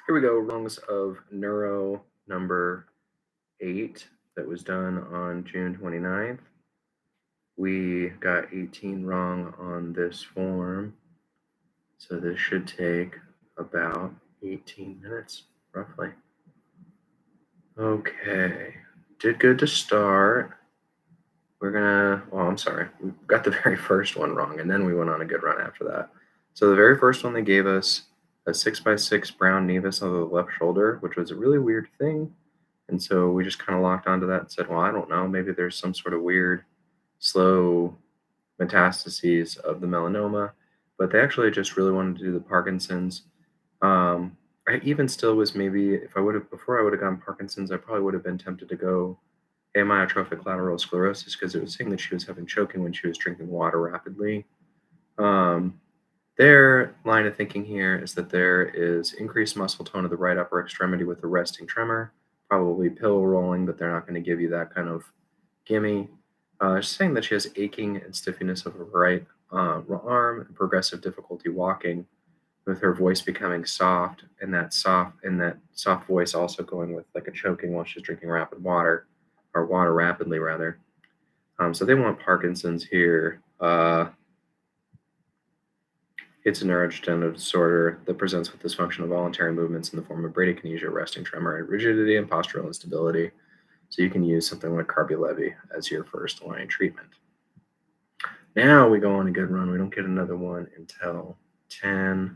Here we go, Wrongs of Neuro number 8 that was done on June 29th. We got 18 wrong on this form, so this should take about 18 minutes, roughly. Okay, did good to start. I'm sorry, we got the very first one wrong, and then we went on a good run after that. So the very first one, they gave us a 6x6 brown nevus on the left shoulder, which was a really weird thing. And so we just kind of locked onto that and said, well, I don't know, maybe there's some sort of weird, slow metastases of the melanoma. But they actually just really wanted to do the Parkinson's. I even still was maybe, if I would have, before I would have gone Parkinson's, I probably would have been tempted to go amyotrophic lateral sclerosis because it was saying that she was having choking when she was drinking water rapidly. Um, their line of thinking here is that there is increased muscle tone of the right upper extremity with a resting tremor, probably pill rolling, but they're not going to give you that kind of gimme. She's saying that she has aching and stiffiness of her right arm and progressive difficulty walking, with her voice becoming soft, and that soft voice also going with like a choking while she's drinking rapid water, or water rapidly rather. So they want Parkinson's here. It's a neurodegenerative disorder that presents with dysfunctional voluntary movements in the form of bradykinesia, resting tremor, and rigidity and postural instability. So you can use something like Carbilevi as your first line treatment. Now we go on a good run. We don't get another one until 10.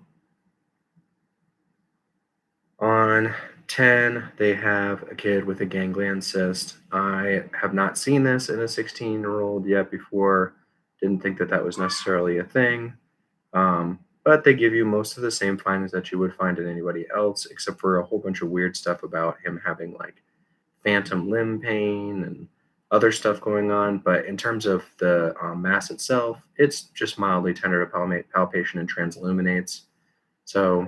On 10, they have a kid with a ganglion cyst. I have not seen this in a 16-year-old yet before. Didn't think that that was necessarily a thing. But they give you most of the same findings that you would find in anybody else, except for a whole bunch of weird stuff about him having like phantom limb pain and other stuff going on. But in terms of the mass itself, it's just mildly tender to palpation and transilluminates. So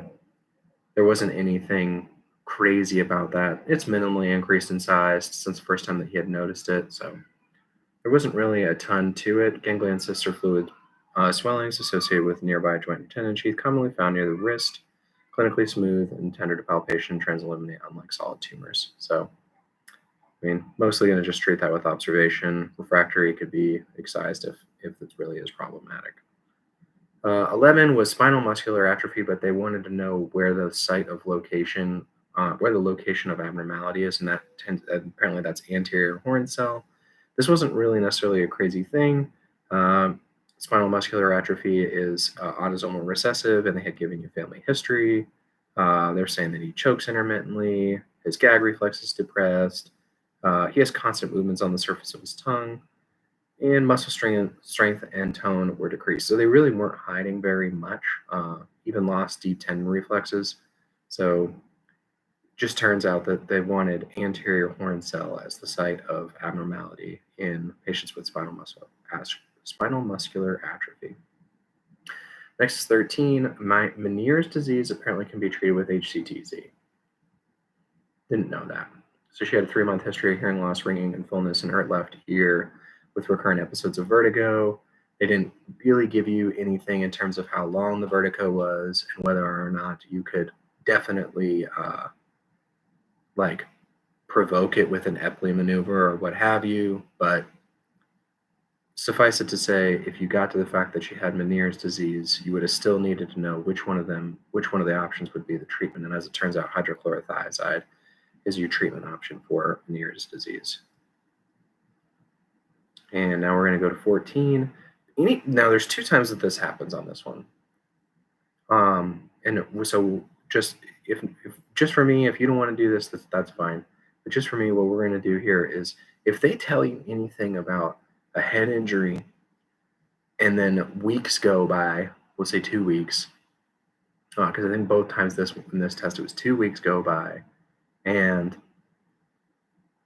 there wasn't anything crazy about that. It's minimally increased in size since the first time that he had noticed it. So there wasn't really a ton to it. Ganglion cysts are fluid swellings associated with nearby joint and tendon sheath, commonly found near the wrist, clinically smooth and tender to palpation, transilluminate, unlike solid tumors. So, I mean, mostly going to just treat that with observation. Refractory could be excised if it really is problematic. 11 was spinal muscular atrophy, but they wanted to know where the site of location, where the location of abnormality is, and apparently that's anterior horn cell. This wasn't really necessarily a crazy thing. Spinal muscular atrophy is autosomal recessive, and they had given you family history. They're saying that he chokes intermittently, his gag reflex is depressed, he has constant movements on the surface of his tongue, and muscle strength and tone were decreased. So they really weren't hiding very much, even lost deep tendon reflexes. So just turns out that they wanted anterior horn cell as the site of abnormality in patients with spinal muscular atrophy. Next is 13. Meniere's disease apparently can be treated with HCTZ. Didn't know that. So she had a 3-month history of hearing loss, ringing, and fullness in her left ear with recurrent episodes of vertigo. They didn't really give you anything in terms of how long the vertigo was and whether or not you could definitely provoke it with an Epley maneuver or what have you. But suffice it to say, if you got to the fact that she had Meniere's disease, you would have still needed to know which one of the options would be the treatment. And as it turns out, hydrochlorothiazide is your treatment option for Meniere's disease. And now we're going to go to 14. Now there's 2 times that this happens on this one. And so just for me, if you don't want to do this, that's fine. But just for me, what we're going to do here is if they tell you anything about a head injury and then weeks go by, we'll say 2 weeks, because I think both times in this test, it was 2 weeks go by and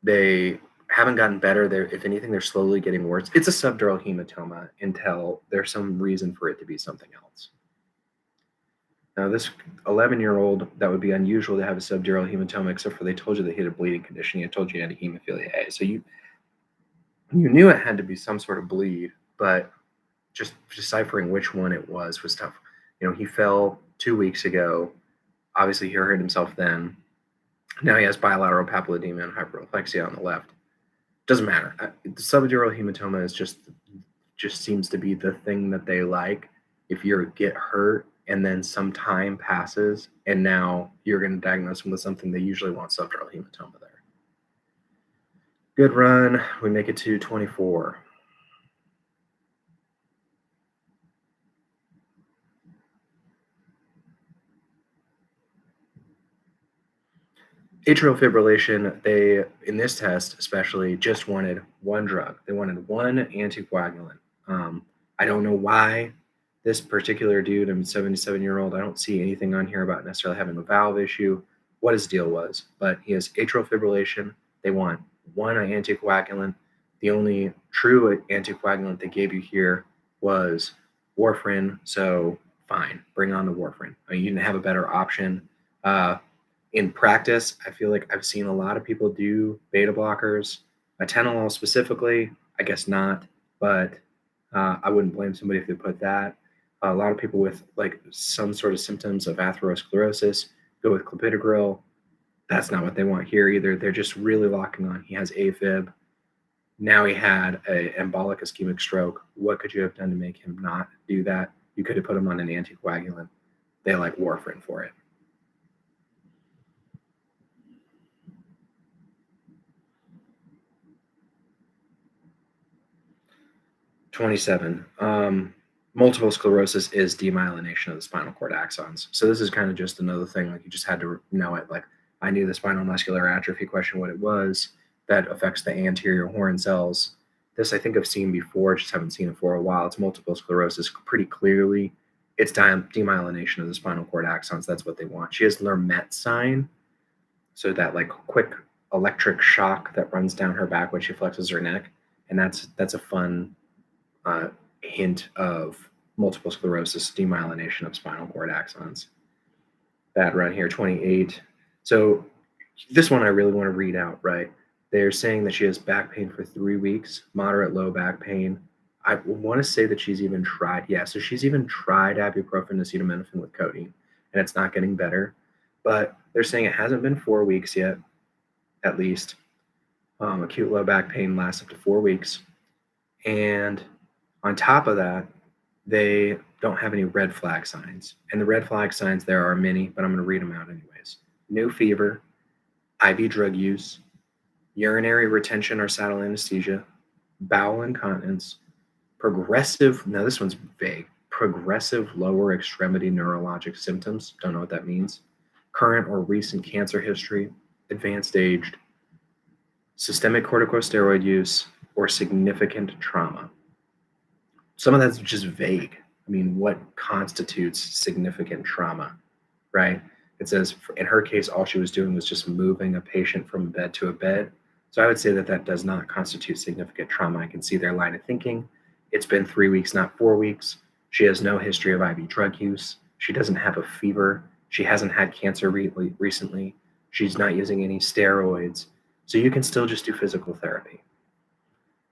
they haven't gotten better. If anything, they're slowly getting worse. It's a subdural hematoma until there's some reason for it to be something else. Now, this 11-year-old, that would be unusual to have a subdural hematoma, except for they told you that he had a bleeding condition. They told you he had a hemophilia A. So you knew it had to be some sort of bleed, but just deciphering which one it was tough. He fell 2 weeks ago. Obviously, he hurt himself then. Now he has bilateral papilledema and hyperreflexia on the left. Doesn't matter. The subdural hematoma is just seems to be the thing that they like. If you get hurt and then some time passes and now you're going to diagnose them with something, they usually want subdural hematoma there. Good run. We make it to 24. Atrial fibrillation, they, in this test especially, just wanted one drug. They wanted one anticoagulant. Um, I don't know why this particular dude, I'm a 77-year-old, I don't see anything on here about necessarily having a valve issue, what his deal was, but he has atrial fibrillation. They want one anticoagulant. The only true anticoagulant they gave you here was warfarin, so fine, bring on the warfarin. You didn't have a better option. In practice, I feel like I've seen a lot of people do beta blockers. Atenolol specifically, I guess not, but I wouldn't blame somebody if they put that. A lot of people with like some sort of symptoms of atherosclerosis go with clopidogrel. That's not what they want here either. They're just really locking on. He has AFib. Now he had an embolic ischemic stroke. What could you have done to make him not do that? You could have put him on an anticoagulant. They like warfarin for it. 27. Multiple sclerosis is demyelination of the spinal cord axons. So this is kind of just another thing, like you just had to know it. Like I knew the spinal muscular atrophy question, what it was that affects the anterior horn cells. This I think I've seen before, just haven't seen it for a while. It's multiple sclerosis pretty clearly. It's demyelination of the spinal cord axons. That's what they want. She has Lermet sign, so that like quick electric shock that runs down her back when she flexes her neck, and that's a fun hint of multiple sclerosis, demyelination of spinal cord axons. That right here, 28. So this one I really want to read out, right? They're saying that she has back pain for 3 weeks, moderate low back pain. I want to say that she's even tried, yeah, so she's even tried ibuprofen, acetaminophen with codeine, and it's not getting better. But they're saying it hasn't been 4 weeks yet, at least. Acute low back pain lasts up to 4 weeks. And on top of that, they don't have any red flag signs. And the red flag signs, there are many, but I'm going to read them out anyways. No fever, IV drug use, urinary retention or saddle anesthesia, bowel incontinence, progressive, now this one's vague, progressive lower extremity neurologic symptoms, don't know what that means, current or recent cancer history, advanced aged, systemic corticosteroid use, or significant trauma. Some of that's just vague. I mean, what constitutes significant trauma, right? It says in her case, all she was doing was just moving a patient from a bed to a bed. So I would say that that does not constitute significant trauma. I can see their line of thinking. It's been 3 weeks, not 4 weeks. She has no history of IV drug use. She doesn't have a fever. She hasn't had cancer recently. She's not using any steroids. So you can still just do physical therapy.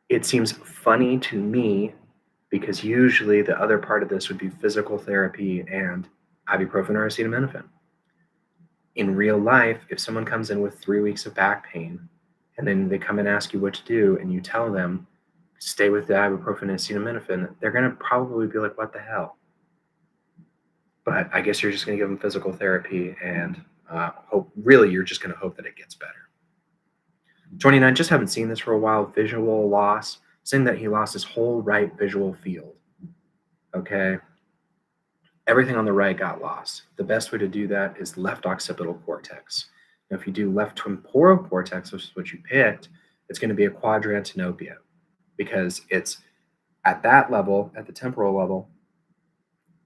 It seems funny to me because usually the other part of this would be physical therapy and ibuprofen or acetaminophen. In real life, if someone comes in with 3 weeks of back pain and then they come and ask you what to do and you tell them, stay with the ibuprofen and acetaminophen, they're going to probably be like, what the hell? But I guess you're just going to give them physical therapy and hope, really, you're just going to hope that it gets better. 29, just haven't seen this for a while, visual loss, saying that he lost his whole right visual field. Okay. Everything on the right got lost. The best way to do that is left occipital cortex. Now, if you do left temporal cortex, which is what you picked, it's going to be a quadrantenopia because it's at that level, at the temporal level,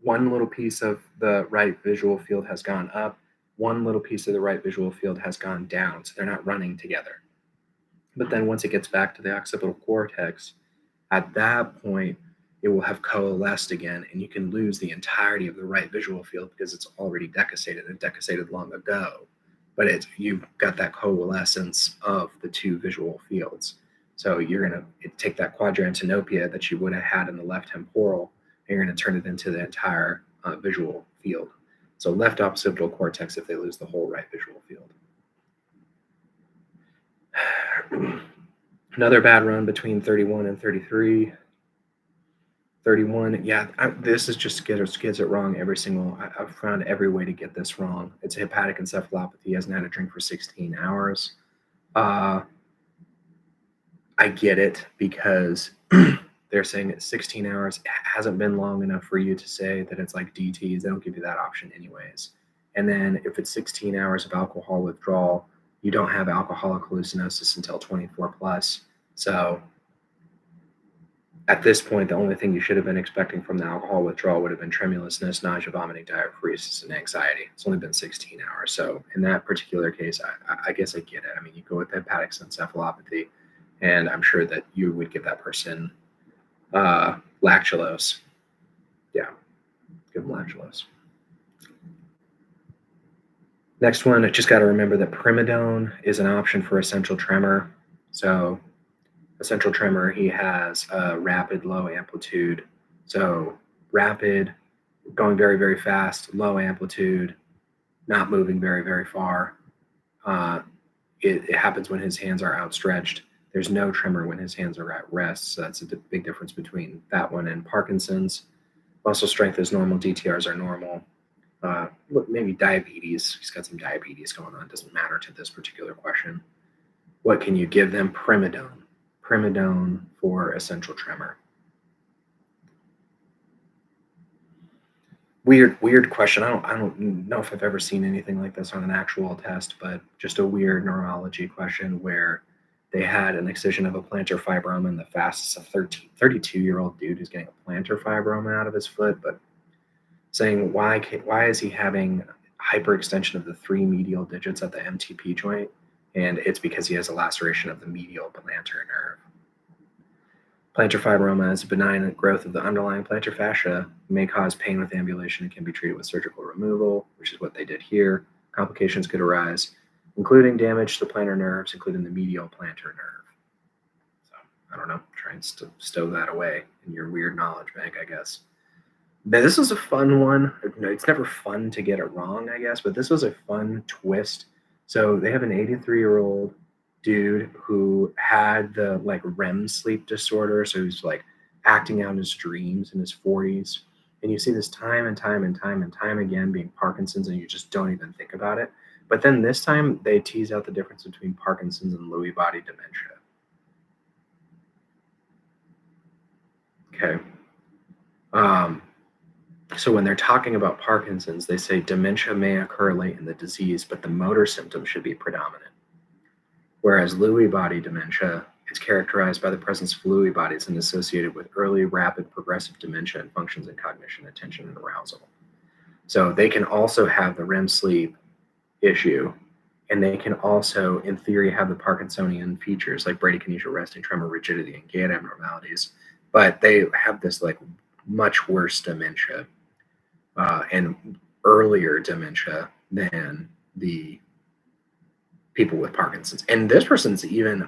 one little piece of the right visual field has gone up, one little piece of the right visual field has gone down. So they're not running together. But then once it gets back to the occipital cortex, at that point, it will have coalesced again, and you can lose the entirety of the right visual field because it's already decussated and decussated long ago. But you've got that coalescence of the two visual fields. So you're going to take that quadrantenopia that you would have had in the left temporal, and you're going to turn it into the entire visual field. So left occipital cortex if they lose the whole right visual field. Another bad run between 31 and 33. 31, yeah, this is just gets it wrong every single. I've found every way to get this wrong. It's a hepatic encephalopathy. He hasn't had a drink for 16 hours. I get it because they're saying that 16 hours hasn't been long enough for you to say that it's like DTs. They don't give you that option anyways. And then if it's 16 hours of alcohol withdrawal, you don't have alcoholic hallucinosis until 24 plus. So at this point, the only thing you should have been expecting from the alcohol withdrawal would have been tremulousness, nausea, vomiting, diaphoresis, and anxiety. It's only been 16 hours. So in that particular case, I guess I get it. I mean, you go with hepatic encephalopathy, and I'm sure that you would give that person lactulose. Yeah, give them lactulose. Next one, I just got to remember that primidone is an option for essential tremor. So essential tremor, he has a rapid low amplitude. So rapid, going very, very fast, low amplitude, not moving very, very far. It happens when his hands are outstretched. There's no tremor when his hands are at rest. So that's a big difference between that one and Parkinson's. Muscle strength is normal. DTRs are normal. Maybe diabetes. He's got some diabetes going on. Doesn't matter to this particular question. What can you give them? Primidone. Primidone for essential tremor. Weird question. I don't know if I've ever seen anything like this on an actual test, but just a weird neurology question where they had an excision of a plantar fibroma in the fastest of 32-year-old dude who's getting a plantar fibroma out of his foot, but saying why is he having hyperextension of the 3 medial digits at the MTP joint? And it's because he has a laceration of the medial plantar nerve. Plantar fibroma is a benign growth of the underlying plantar fascia, may cause pain with ambulation, and can be treated with surgical removal, which is what they did here. Complications could arise, including damage to the plantar nerves, including the medial plantar nerve. So, I don't know, try and stow that away in your weird knowledge bank, I guess. But this was a fun one. It's never fun to get it wrong, I guess, but this was a fun twist. So they have an 83-year-old dude who had the like REM sleep disorder. So he's like acting out his dreams in his 40s. And you see this time and time and time and time again being Parkinson's, and you just don't even think about it. But then this time they tease out the difference between Parkinson's and Lewy body dementia. Okay. So when they're talking about Parkinson's, they say dementia may occur late in the disease, but the motor symptoms should be predominant. Whereas Lewy body dementia is characterized by the presence of Lewy bodies and associated with early, rapid, progressive dementia and functions in cognition, attention, and arousal. So they can also have the REM sleep issue, and they can also, in theory, have the Parkinsonian features like bradykinesia, resting tremor, rigidity, and gait abnormalities, but they have this like much worse dementia and earlier dementia than the people with Parkinson's. And this person's even,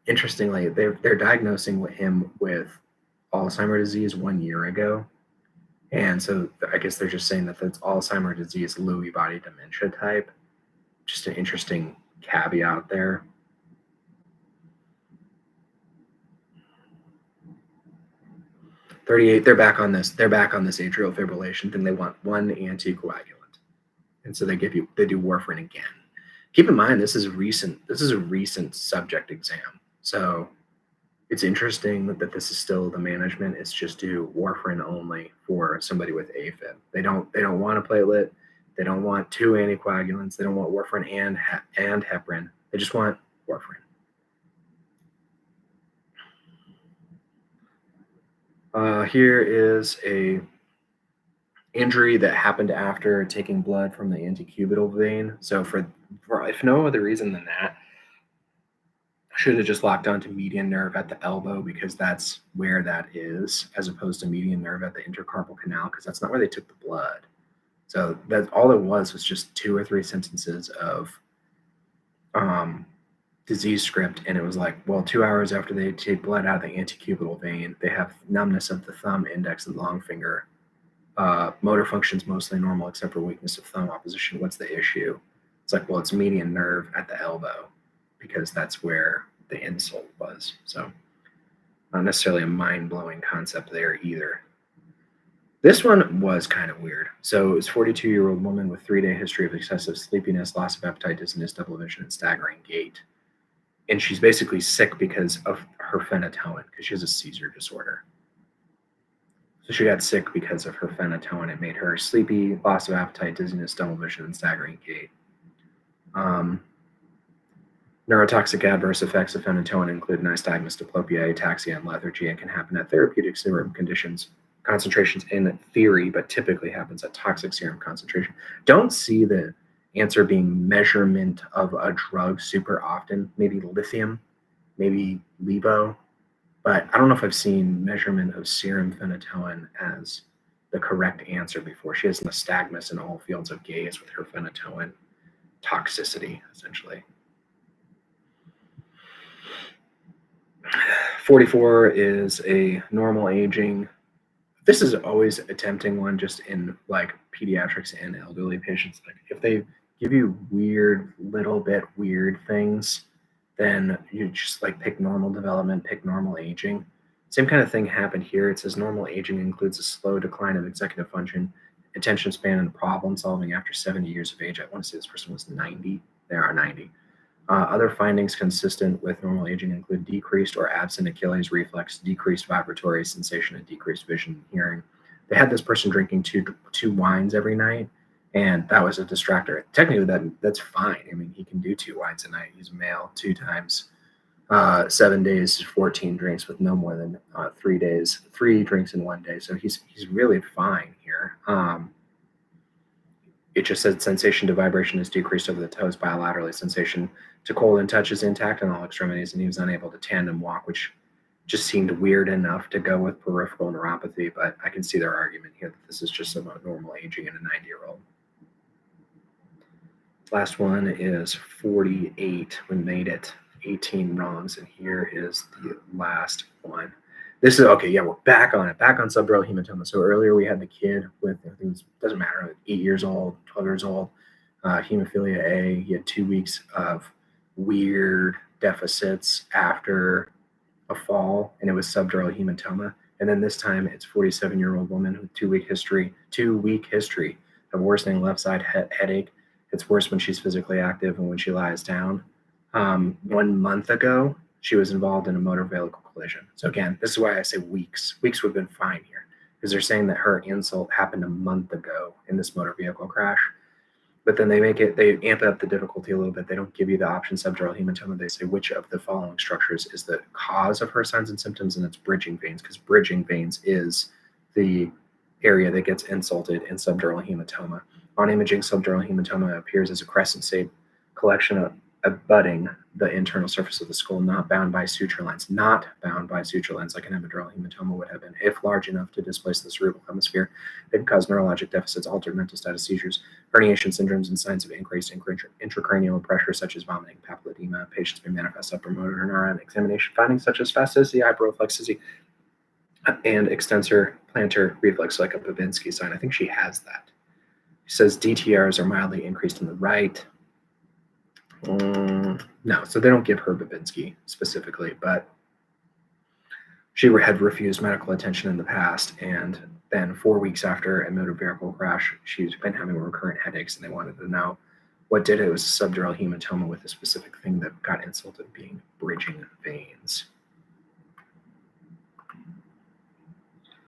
interestingly, they're diagnosing him with Alzheimer's disease 1 year ago. And so I guess they're just saying that that's Alzheimer's disease, Lewy body dementia type. Just an interesting caveat there. They're back on this atrial fibrillation thing. They want one anticoagulant. And so they do warfarin again. Keep in mind, this is a recent subject exam. So it's interesting that this is still the management. It's just do warfarin only for somebody with AFib. They don't want a platelet. They don't want 2 anticoagulants. They don't want warfarin and heparin. They just want warfarin. Here is a injury that happened after taking blood from the antecubital vein. So for if no other reason than that, I should have just locked onto median nerve at the elbow because that's where that is, as opposed to median nerve at the intercarpal canal, because that's not where they took the blood. So that's all it was just 2 or 3 sentences of disease script, and it was like, well, 2 hours after they take blood out of the antecubital vein, they have numbness of the thumb, index, and long finger. Motor function's mostly normal except for weakness of thumb opposition. What's the issue? It's like, well, it's median nerve at the elbow because that's where the insult was. So not necessarily a mind-blowing concept there either. This one was kind of weird. So it was a 42-year-old woman with 3-day history of excessive sleepiness, loss of appetite, dizziness, double vision, and staggering gait. And she's basically sick because of her phenytoin, because she has a seizure disorder. So she got sick because of her phenytoin. It made her sleepy, loss of appetite, dizziness, double vision, and staggering gait. Neurotoxic adverse effects of phenytoin include nystagmus, diplopia, ataxia, and lethargy, and can happen at therapeutic serum concentrations in theory, but typically happens at toxic serum concentration. Don't see the answer being measurement of a drug super often. Maybe lithium, maybe levo, but I don't know if I've seen measurement of serum phenytoin as the correct answer before. She has nystagmus in all fields of gaze with her phenytoin toxicity, essentially. 44 is a normal aging. This is always a tempting one just in like pediatrics and elderly patients. Like if they give you little bit weird things, then you just like pick normal development, pick normal aging. Same kind of thing happened here. It says normal aging includes a slow decline of executive function, attention span, and problem solving after 70 years of age. I want to say this person was 90. They are 90. Other findings consistent with normal aging include decreased or absent Achilles reflex, decreased vibratory sensation, and decreased vision and hearing. They had this person drinking two wines every night, and that was a distractor. Technically, that's fine. I mean, he can do 2 wines a night. He's a male, 2 times 7 days, 14 drinks with no more than 3 days, 3 drinks in 1 day. So he's really fine here. It just said sensation to vibration is decreased over the toes bilaterally. Sensation to cold and touch is intact on all extremities, and he was unable to tandem walk, which just seemed weird enough to go with peripheral neuropathy. But I can see their argument here that this is just about normal aging in a 90-year-old. Last one is 48. We made it 18 wrongs, and here is the last one. This is okay. Yeah, we're back on it. Back on subdural hematoma. So earlier we had the kid with, I think it doesn't matter, 8 years old, 12 years old, hemophilia A. He had 2 weeks of weird deficits after a fall, and it was subdural hematoma. And then this time it's 47-year-old woman with 2-week history of worsening left side headache. It's worse when she's physically active and when she lies down. 1 month ago, she was involved in a motor vehicle collision. So again, this is why I say weeks. Weeks would have been fine here because they're saying that her insult happened a month ago in this motor vehicle crash. But then they amp up the difficulty a little bit. They don't give you the option subdural hematoma. They say which of the following structures is the cause of her signs and symptoms, and it's bridging veins, because bridging veins is the area that gets insulted in subdural hematoma. On imaging, subdural hematoma appears as a crescent-shaped collection of abutting the internal surface of the skull, not bound by suture lines, like an epidural hematoma would have been. If large enough to displace the cerebral hemisphere, it can cause neurologic deficits, altered mental status, seizures, herniation syndromes, and signs of increased intracranial pressure, such as vomiting, papilledema. Patients may manifest upper motor neuron examination findings such as spasticity, hyperreflexity, and extensor plantar reflex, like a Babinski sign. I think she has that. She says DTRs are mildly increased in the right. No, so they don't give her Babinski specifically, but she had refused medical attention in the past, and then 4 weeks after a motor vehicle crash, she's been having recurrent headaches, and they wanted to know what did it. It was a subdural hematoma with a specific thing that got insulted, being bridging veins.